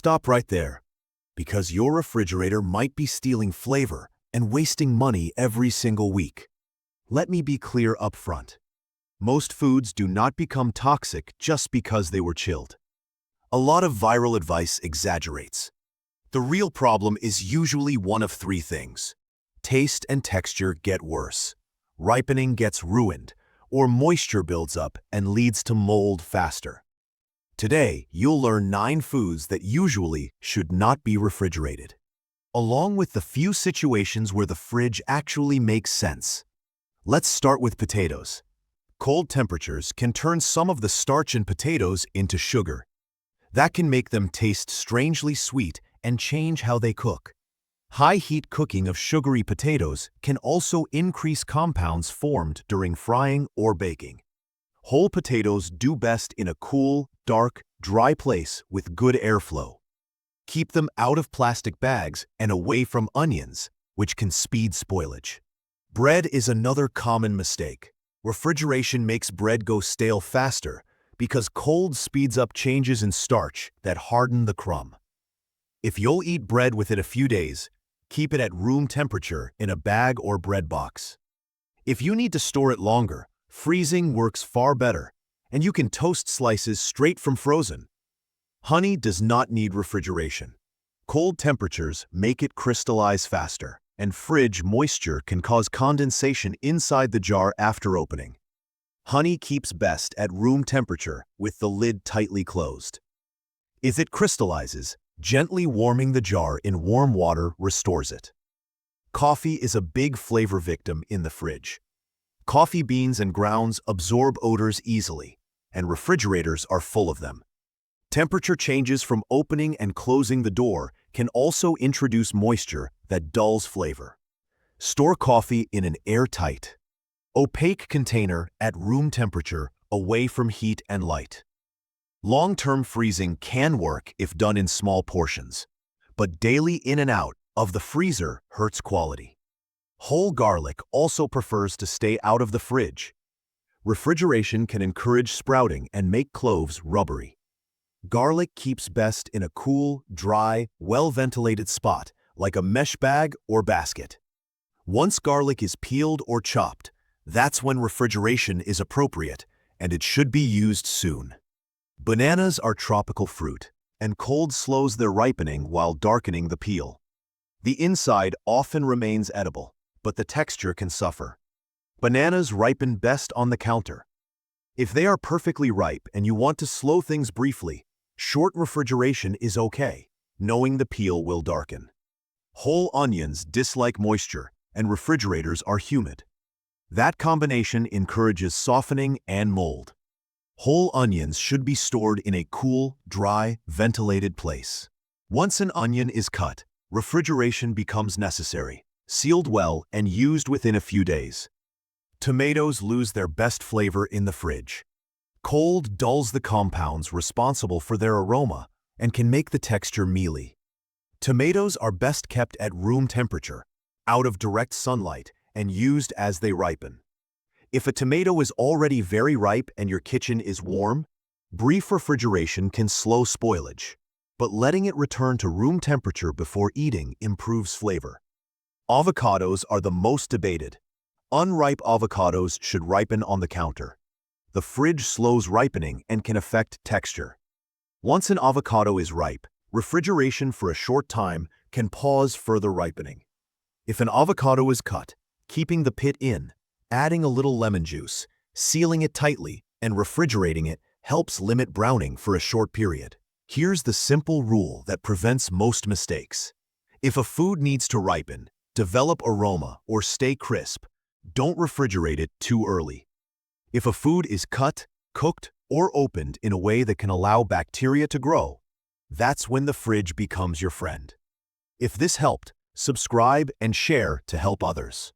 Stop right there, because your refrigerator might be stealing flavor and wasting money every single week. Let me be clear up front. Most foods do not become toxic just because they were chilled. A lot of viral advice exaggerates. The real problem is usually one of three things. Taste and texture get worse, ripening gets ruined, or moisture builds up and leads to mold faster. Today, you'll learn 9 foods that usually should not be refrigerated, along with the few situations where the fridge actually makes sense. Let's start with potatoes. Cold temperatures can turn some of the starch in potatoes into sugar. That can make them taste strangely sweet and change how they cook. High-heat cooking of sugary potatoes can also increase compounds formed during frying or baking. Whole potatoes do best in a cool, dark, dry place with good airflow. Keep them out of plastic bags and away from onions, which can speed spoilage. Bread is another common mistake. Refrigeration makes bread go stale faster because cold speeds up changes in starch that harden the crumb. If you'll eat bread within a few days, keep it at room temperature in a bag or bread box. If you need to store it longer, freezing works far better, and you can toast slices straight from frozen. Honey does not need refrigeration. Cold temperatures make it crystallize faster, and fridge moisture can cause condensation inside the jar after opening. Honey keeps best at room temperature with the lid tightly closed. If it crystallizes, gently warming the jar in warm water restores it. Coffee is a big flavor victim in the fridge. Coffee beans and grounds absorb odors easily, and refrigerators are full of them. Temperature changes from opening and closing the door can also introduce moisture that dulls flavor. Store coffee in an airtight, opaque container at room temperature away from heat and light. Long-term freezing can work if done in small portions, but daily in and out of the freezer hurts quality. Whole garlic also prefers to stay out of the fridge. Refrigeration can encourage sprouting and make cloves rubbery. Garlic keeps best in a cool, dry, well-ventilated spot, like a mesh bag or basket. Once garlic is peeled or chopped, that's when refrigeration is appropriate, and it should be used soon. Bananas are tropical fruit, and cold slows their ripening while darkening the peel. The inside often remains edible, but the texture can suffer. Bananas ripen best on the counter. If they are perfectly ripe and you want to slow things briefly, short refrigeration is okay, knowing the peel will darken. Whole onions dislike moisture, and refrigerators are humid. That combination encourages softening and mold. Whole onions should be stored in a cool, dry, ventilated place. Once an onion is cut, refrigeration becomes necessary, sealed well and used within a few days. Tomatoes lose their best flavor in the fridge. Cold dulls the compounds responsible for their aroma and can make the texture mealy. Tomatoes are best kept at room temperature, out of direct sunlight, and used as they ripen. If a tomato is already very ripe and your kitchen is warm, brief refrigeration can slow spoilage, but letting it return to room temperature before eating improves flavor. Avocados are the most debated. Unripe avocados should ripen on the counter. The fridge slows ripening and can affect texture. Once an avocado is ripe, refrigeration for a short time can pause further ripening. If an avocado is cut, keeping the pit in, adding a little lemon juice, sealing it tightly, and refrigerating it helps limit browning for a short period. Here's the simple rule that prevents most mistakes. If a food needs to ripen, develop aroma, or stay crisp, don't refrigerate it too early. If a food is cut, cooked, or opened in a way that can allow bacteria to grow, that's when the fridge becomes your friend. If this helped, subscribe and share to help others.